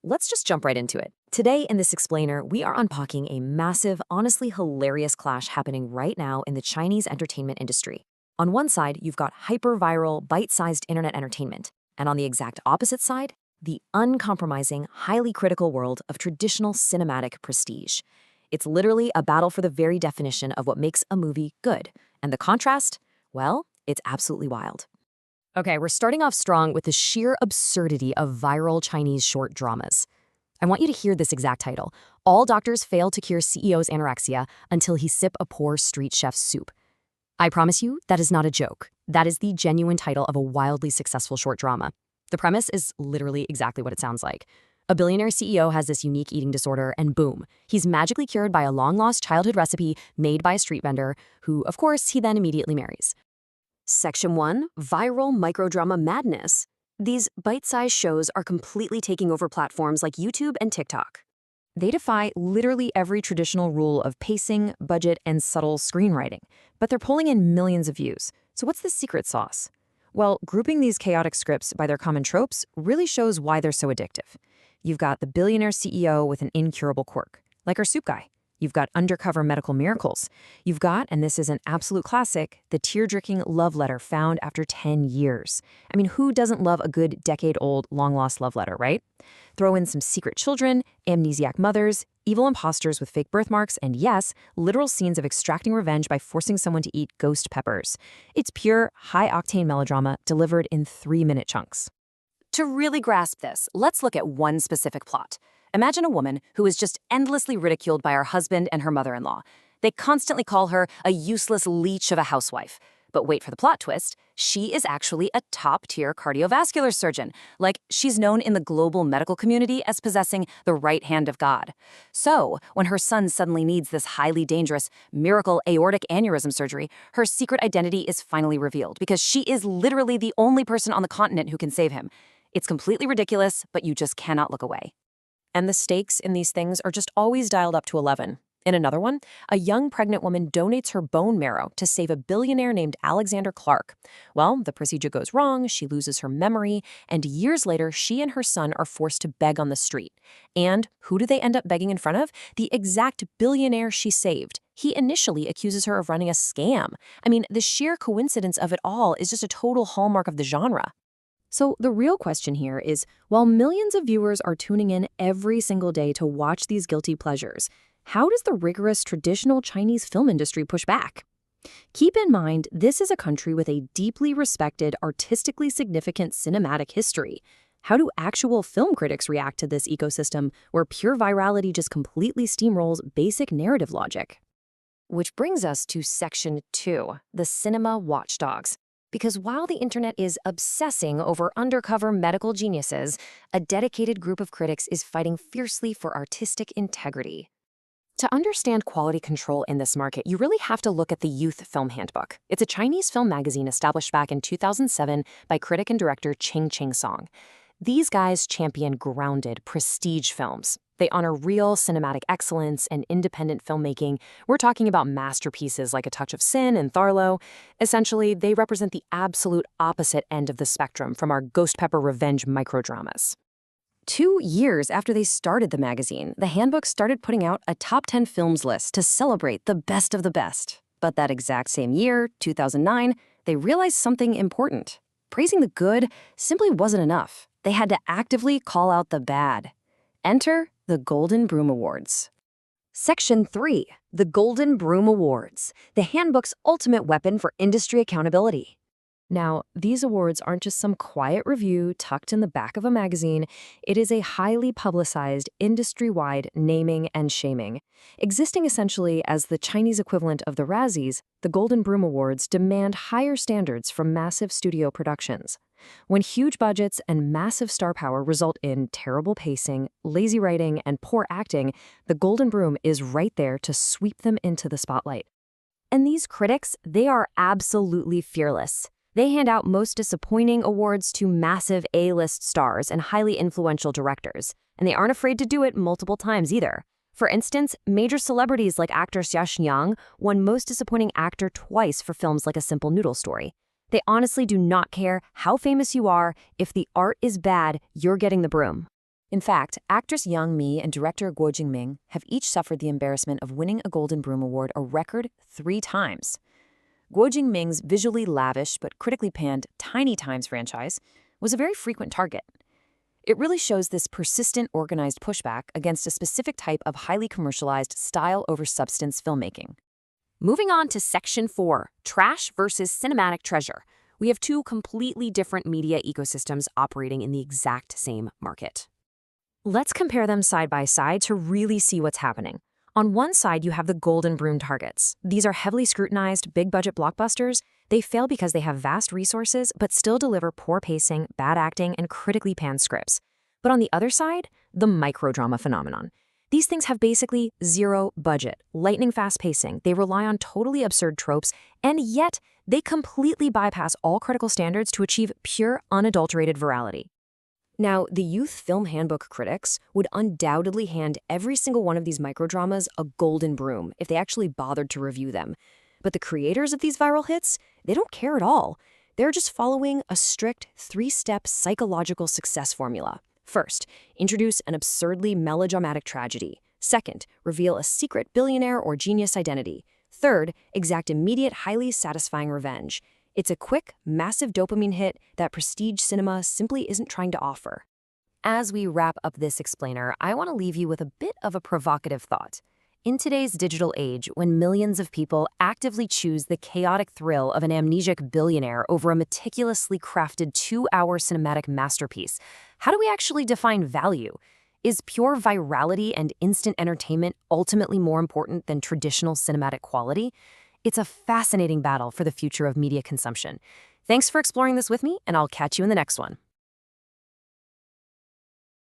let's just jump right into it. Today in this explainer, we are unpacking a massive, honestly hilarious clash happening right now in the Chinese entertainment industry. On one side, you've got hyper-viral, bite-sized internet entertainment, and on the exact opposite side, the uncompromising, highly critical world of traditional cinematic prestige. It's literally a battle for the very definition of what makes a movie good. And the contrast? Well, it's absolutely wild. Okay, we're starting off strong with the sheer absurdity of viral Chinese short dramas. I want you to hear this exact title. All doctors fail to cure CEO's anorexia until he sip a poor street chef's soup. I promise you, that is not a joke. That is the genuine title of a wildly successful short drama. The premise is literally exactly what it sounds like. A billionaire CEO has this unique eating disorder, and boom, he's magically cured by a long-lost childhood recipe made by a street vendor, who, of course, he then immediately marries. Section 1, Viral Microdrama Madness. These bite-sized shows are completely taking over platforms like YouTube and TikTok. They defy literally every traditional rule of pacing, budget, and subtle screenwriting, but they're pulling in millions of views. So what's the secret sauce? Well, grouping these chaotic scripts by their common tropes really shows why they're so addictive. You've got the billionaire CEO with an incurable quirk, like our soup guy. You've got undercover medical miracles. You've got, and this is an absolute classic, the tear-jerking love letter found after 10 years. I mean, who doesn't love a good decade-old, long-lost love letter, right? Throw in some secret children, amnesiac mothers, evil imposters with fake birthmarks, and yes, literal scenes of extracting revenge by forcing someone to eat ghost peppers. It's pure, high-octane melodrama delivered in 3-minute chunks. To really grasp this, let's look at one specific plot. Imagine a woman who is just endlessly ridiculed by her husband and her mother-in-law. They constantly call her a useless leech of a housewife. But wait for the plot twist, she is actually a top-tier cardiovascular surgeon. Like, she's known in the global medical community as possessing the right hand of God. So, when her son suddenly needs this highly dangerous miracle aortic aneurysm surgery, her secret identity is finally revealed because she is literally the only person on the continent who can save him. It's completely ridiculous, but you just cannot look away. And the stakes in these things are just always dialed up to 11. In another one, a young pregnant woman donates her bone marrow to save a billionaire named Alexander Clark. Well, the procedure goes wrong, she loses her memory, and years later, she and her son are forced to beg on the street. And who do they end up begging in front of? The exact billionaire she saved. He initially accuses her of running a scam. I mean, the sheer coincidence of it all is just a total hallmark of the genre. So the real question here is, while millions of viewers are tuning in every single day to watch these guilty pleasures, how does the rigorous traditional Chinese film industry push back? Keep in mind, this is a country with a deeply respected, artistically significant cinematic history. How do actual film critics react to this ecosystem where pure virality just completely steamrolls basic narrative logic? Which brings us to Section 2, the cinema watchdogs. Because while the internet is obsessing over undercover medical geniuses, a dedicated group of critics is fighting fiercely for artistic integrity. To understand quality control in this market, you really have to look at the Youth Film Handbook. It's a Chinese film magazine established back in 2007 by critic and director Ching Song. These guys champion grounded, prestige films. They honor real cinematic excellence and independent filmmaking. We're talking about masterpieces like A Touch of Sin and Tharlo. Essentially, they represent the absolute opposite end of the spectrum from our ghost pepper revenge microdramas. 2 years after they started the magazine, the handbook started putting out a top 10 films list to celebrate the best of the best. But that exact same year, 2009, they realized something important. Praising the good simply wasn't enough. They had to actively call out the bad. Enter the Golden Broom Awards. Section 3, the Golden Broom Awards, the handbook's ultimate weapon for industry accountability. Now, these awards aren't just some quiet review tucked in the back of a magazine. It is a highly publicized, industry-wide naming and shaming. Existing essentially as the Chinese equivalent of the Razzies, the Golden Broom Awards demand higher standards from massive studio productions. When huge budgets and massive star power result in terrible pacing, lazy writing, and poor acting, the Golden Broom is right there to sweep them into the spotlight. And these critics, they are absolutely fearless. They hand out most disappointing awards to massive A-list stars and highly influential directors, and they aren't afraid to do it multiple times either. For instance, major celebrities like actor Xia Xinyang won Most Disappointing Actor twice for films like A Simple Noodle Story. They honestly do not care how famous you are. If the art is bad, you're getting the broom. In fact, actress Yang Mi and director Guo Jingming have each suffered the embarrassment of winning a Golden Broom Award a record 3 times. Guo Jingming's visually lavish but critically panned Tiny Times franchise was a very frequent target. It really shows this persistent, organized pushback against a specific type of highly commercialized style over substance filmmaking. Moving on to Section 4, Trash versus Cinematic Treasure. We have 2 completely different media ecosystems operating in the exact same market. Let's compare them side by side to really see what's happening. On one side, you have the Golden Broom targets. These are heavily scrutinized, big-budget blockbusters. They fail because they have vast resources, but still deliver poor pacing, bad acting, and critically panned scripts. But on the other side, the microdrama phenomenon. These things have basically zero budget, lightning-fast pacing. They rely on totally absurd tropes, and yet they completely bypass all critical standards to achieve pure, unadulterated virality. Now, the Youth Film Handbook critics would undoubtedly hand every single one of these microdramas a golden broom if they actually bothered to review them. But the creators of these viral hits, they don't care at all. They're just following a strict 3-step psychological success formula. First, introduce an absurdly melodramatic tragedy. Second, reveal a secret billionaire or genius identity. Third, exact immediate, highly satisfying revenge. It's a quick, massive dopamine hit that prestige cinema simply isn't trying to offer. As we wrap up this explainer, I want to leave you with a bit of a provocative thought. In today's digital age, when millions of people actively choose the chaotic thrill of an amnesiac billionaire over a meticulously crafted 2-hour cinematic masterpiece, how do we actually define value? Is pure virality and instant entertainment ultimately more important than traditional cinematic quality? It's a fascinating battle for the future of media consumption. Thanks for exploring this with me, and I'll catch you in the next one.